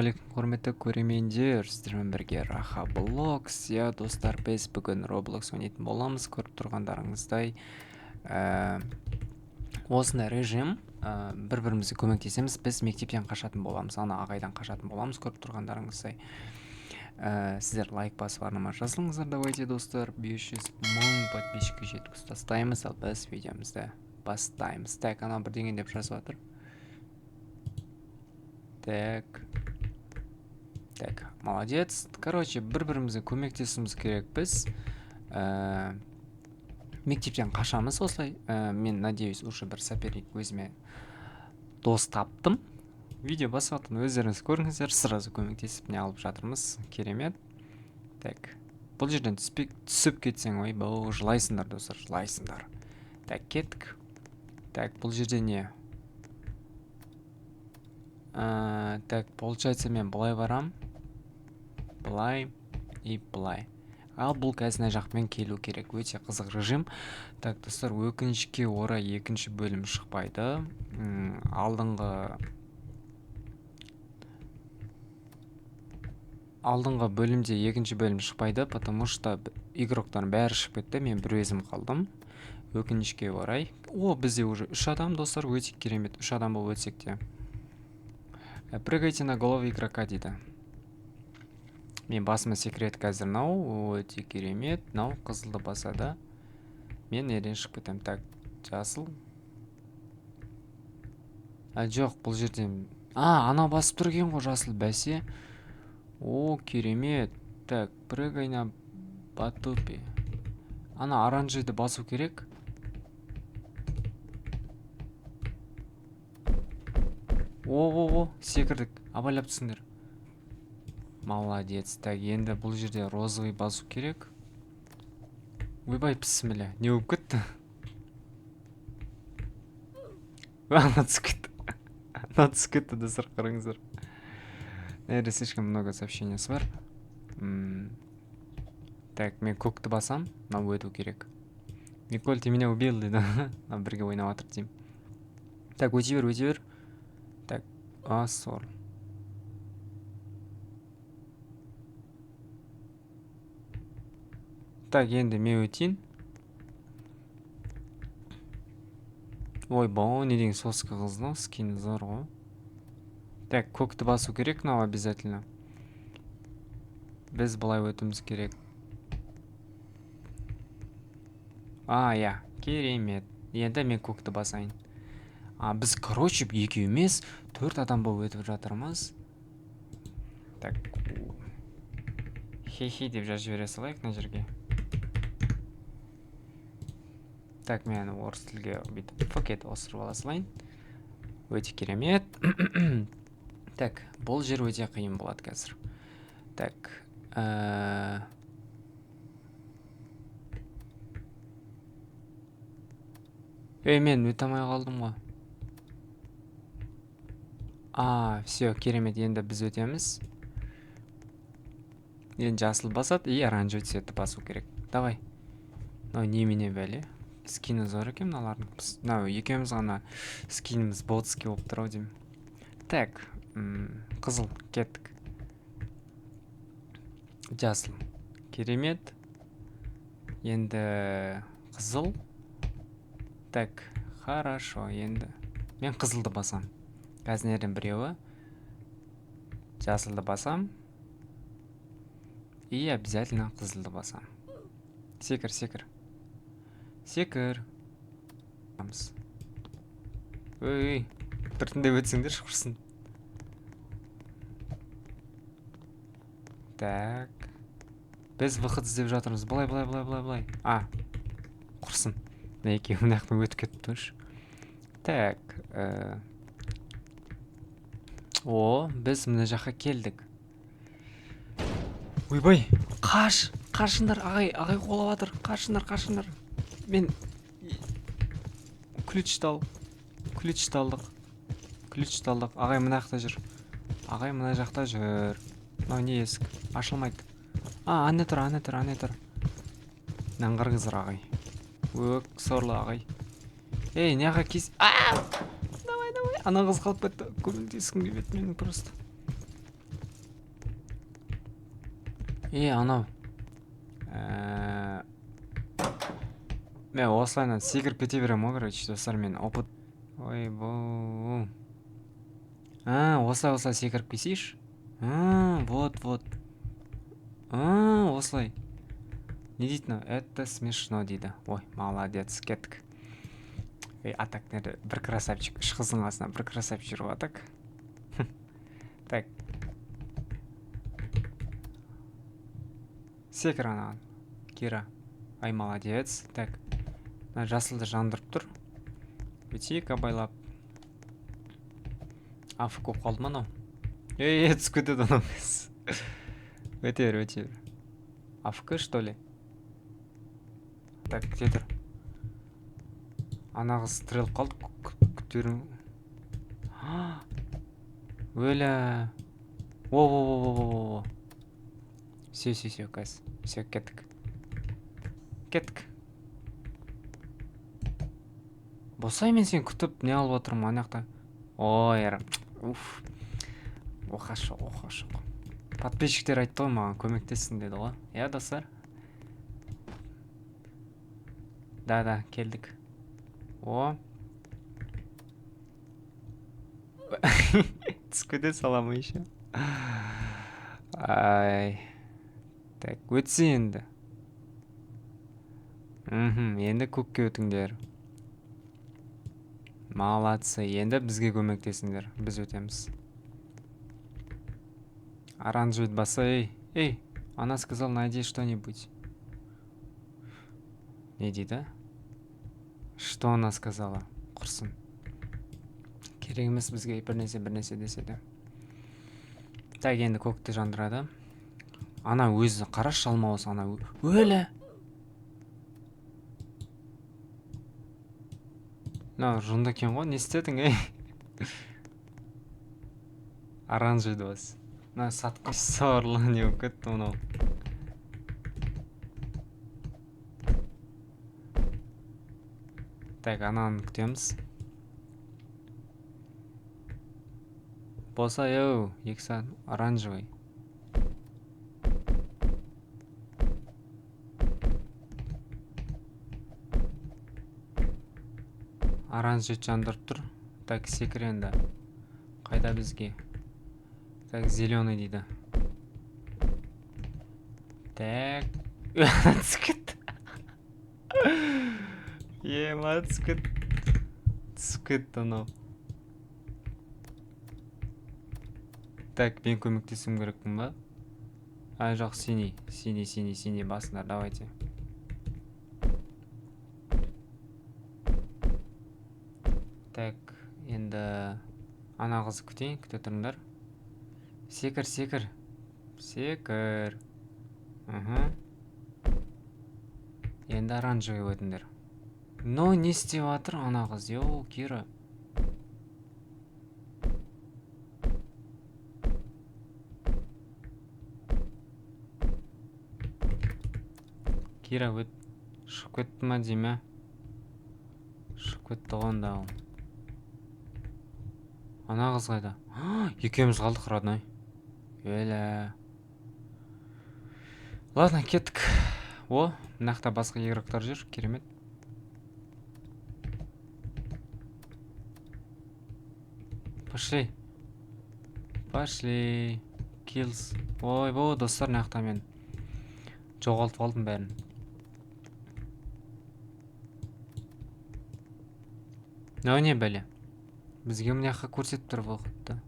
Ассалаумағалейкум құрметті көрермендер, сіздермен бірге Раха Блокс. Достар, біз бүгін Roblox ойнайтын боламыз. Көріп тұрғандарыңыздай осындай режим, бір-бірімізге көмектесеміз. Біз мектептен қашатын боламыз, ана ағайдан қашатын боламыз. Көріп тұрғандарыңыздай сіздер лайк басып арнама жазылыңыздар. Давайте, достар, 500 мың подписчикке жеткізіп тастаймыз, ал біз видеомызды бастаймыз. Так, ана бірдеңе деп жазып жатыр. Так, молодец. Короче, бір-бірімізге көмектесуіміз керек. Біз мектептен қашамыз осылай. Мен надеюсь, уже бір соперник өзіме дос таптым. Видео басыватқан өздеріңіз көріңіздер, сразу көмектесіп не алып жатырмыз. Керемет. Так, бұл жерден түсіп кетсең, ой, бұл жылайсыңдар, достар, жылайсыңдар. Так, кеттік. Так, бұл жерде не? Так, получается, мен бұлай барам. Бұлай и бұлай. Ал бұл қазына жақпен келу керек. Өте қызық режим. Так, достар, өкінішке орай екінші бөлім шықпайды. Алдыңғы бөлімде екінші бөлім шықпайды, потому что игроктардың бәрі шығып кетті. Мен бір өзім қалдым. Өкінішке орай. О, бізде уже 3 адам, достар, өте керемет. 3 адам болып өтсек те. Прыгайте на голову игрока дейді. Мен басыма секрет қазір нау, өте керемет. Нау қызылды басады. Мен ерен шығып кетем. Так, жасыл. Жоқ, бұл жерден. Анау басып тұрген ғой жасыл, бәсе. О, керемет. Так, прыгай на батупе. Ана оранжевыйды басу керек. О, секірдік. Абайлап түсіңдер. Молодец. Так, енді бұл жерде розовый басу керек. Ойбай, пісімілі. Не болып кетті? Ана түсіп кетті. Ана түсіп кетті, достар, қараңыздар. Наверное, слишком много сообщений бар. Так, мен көкті басам. Мынау өту керек. Николь, ты меня убил, дейді. Бірге ойнап жатыр деймін. Так, өте бер. Так, сор. Так, енді мен өтейін. Ой, бау, не деген соска қызды, скин зор ғой. Так, көкті басу керек, мынау обязательно. Біз бұлай өтіміз керек. Я, керемет. Енді мен көкті басайын. Біз, короче, екі емес, 4 адам болып өтіп жатырмыз. Так. Хей-хей деп жазып жібере салайық мына жерге. Так, мен орыс тілге бүйтіп фокет осырып ала салайын. Өте керемет. Так, бұл жер өте қиын болады қазір. Так. Мен өте алмай қалдым ғой. Все, керемет, енді біз өтеміз. Енді жасыл басады, и оранжевый цветті басу керек. Давай. Немене бәле? Скины зор екен мыналардың. Екеуміз ғана скиніміз ботский болып тұр ау деймін. Так, қызыл, кеттік. Жасыл. Керемет. Енді қызыл. Так, хорошо, енді. Мен қызылды басам. Қазінерден біреуі. Жасылды басам. И обязательно қызылды басам. Секір. Ой, біртінде өтсіңдер шықырсын. Так. Біз выход іздеп жатырмыз. Бұлай. Құрсын. Неке, мұнаяқтың өтіп кетіп тұрш. Так. Біз мұна жаққа келдік. Ойбай, қашындар, ағай қолап атыр. Қашындар. Мен ключ алдық. Ағай мұна жақта жүр. Мынау не есік? Ашылмайды. Ане тұр. Наңғырғызыр ағай. Өк, сорлы ағай. Неға кез... Давай. Ана қыз қалып кетті. Көмектескім келіп еді менің просто. Анау. Мен осылайынан секіріп кете беремін ғой, короче, достар, мен опыт. Ойбу. Осылай секіріп кетейінші. Вот. Осылай. Не дейді? Это смешно дейді. Ой, молодец, кеттік. Атак нерде бір красавчик, үш қыздың қасынан бір красавчик жүріп атак. Так. Секір анаған. Кира. Ай, молодец. Так. Жасылды жандырып тұр. Өтейік абайлап. Афы көп қалды ма анау? Түсіп кетеді анау. Өте бер. Афк, что ли? Так, кете тұр. Ана қыз тіреліп қалды. Күтерің. Өлі. О. Все, кәз. Все, кеттік. Босай, мен сен күтіп не алып отырмын анақта. Ой, әрім. Уф. Оқаш. Подписчиктер айтты ғой маған, көмектессін деді ғой. Достар. Да, келдік. О. Түскөде саламы еще. Ай. Так, өтсе енді. Енді көкке өтіңдер. Молодцы, енді бізге көмектесіңдер. Біз өтеміз. Оранжевый баса, эй, она сказала, найди что-нибудь. Не дейді? Что она сказала? Құрсын. Керек емес бізге бір нәрсе деседі. Так, енді көкті жандырады. Ана өзі қараш шалмауыз, ана өлі. Жында кен ғой, не істедің, Оранжевый бас. Сатқыш сауырлы не өп кетті мұнау. Так, ананы күтеміз. Болса, екі сәт, оранжевый. Оранжевый жандырып тұр. Так, секір енді. Қайда бізге? Так, зеленый дейді. Так. Түсіп кетті. Түсіп кетті анау. Так, мен көмектесім керекпін ба? Жоқ, синий басындар, давайте. Так, енді ана қызы күте тұрыңдар. Секір. Енді оранжевый өтіңдер. Но не істеп атыр ана қыз, Кира. Кира өт. Шығып кетті ма дейме? Шығып кетті ғонда ол. Ана қыз қайда? Екеуміз қалдық, родной. Өлі. Ладно, кеттік. Мынақта басқа игроктар жүр, керемет. Пошли. Kills. Ой, достар, мынақта мен жоғалтып алдым бәрін. Не бәле? Бізге мынаққа көрсетіп тұр вақытты.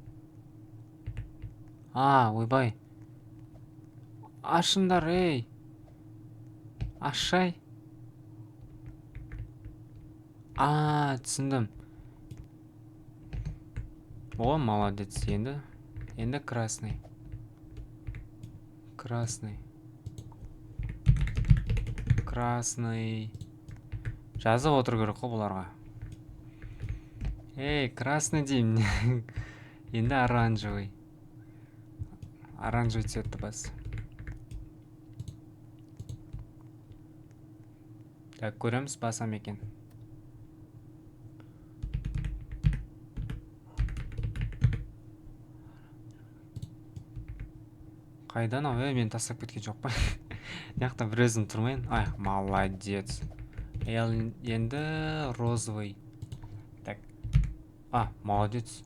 Ойбай. Ашыңдар, ей. Ашай. Түсіндім. Молодец, енді красный. Жазып отыр керек қой бұларға. Ей, красный деймін. Енді оранжевый. Оранжевый цветті бас. Так, көреміз, басам екен. Қайдан ау? Мен тастап кеткен жоқ па? Мына бір өзім тұрмайын. Ай, молодец. Енді розовый. Так. Молодец.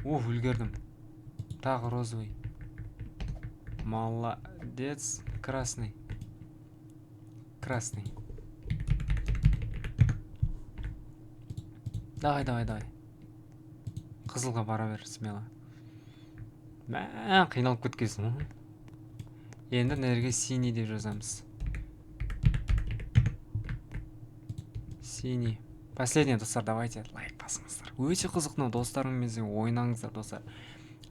Үлгердім. Тағы розовый. Молодец. Красный. Давай. Қызылға бара бер, смело. Қиналып кеткесің. Енді нерге синий деп жазамыз. Синий. Последний, достар, давайте лайк басыңыздар. Өте қызық, достарыңызбен ойнаңыздар, достар.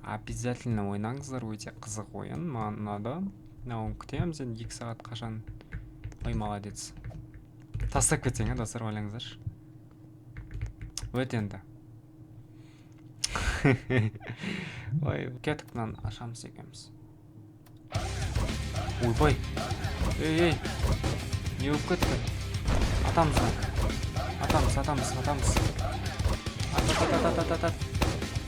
Обязательно ойнаңыздар, өте қызық ойын. Маған ұнады. Күтеміз енді 2 сағат қашан. Ой, молодец. Тастап кетсең, достар, ойлаңыздаршы. Өте енді. Ой, кеттік, мынаны ашамыз екеміз. Ойбай. Ей. Не болып кетті? Атамыз.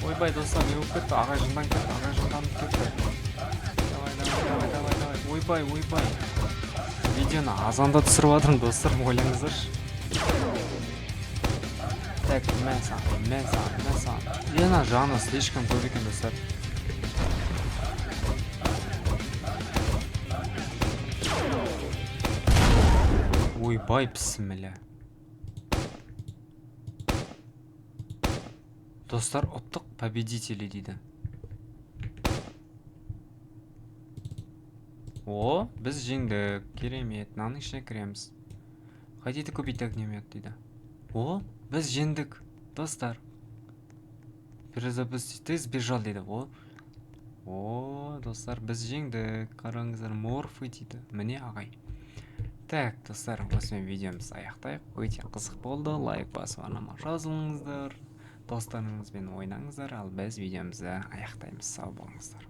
Ойбай, достар, не болып кетті? Ағай жынданып кетті. Давай. Ойбай. Видеоны азанда түсіріп жатырмын, достар, ойлаңыздаршы. Так, мен саған. Ена жаны слишком көп екен, достар. Ойбай, бісміллә. Достар, ұттық победители дейді. Біз жеңдік. Керемет. Мынаның ішіне кіреміз. Хотите купить огнемет дейді. Біз жеңдік, достар. Перезапустить. Ты сбежал дейді. Достар, біз жеңдік. Қараңыздар, морфы дейді. Міне ағай. Так, достар, осымен видеомыз аяқтайық. Өте қызық болды. Лайк басып арнама жазылыңыздар. Достарыңызбен ойнаңыздар, ал біз видеомызды аяқтаймыз. Сау болыңыздар.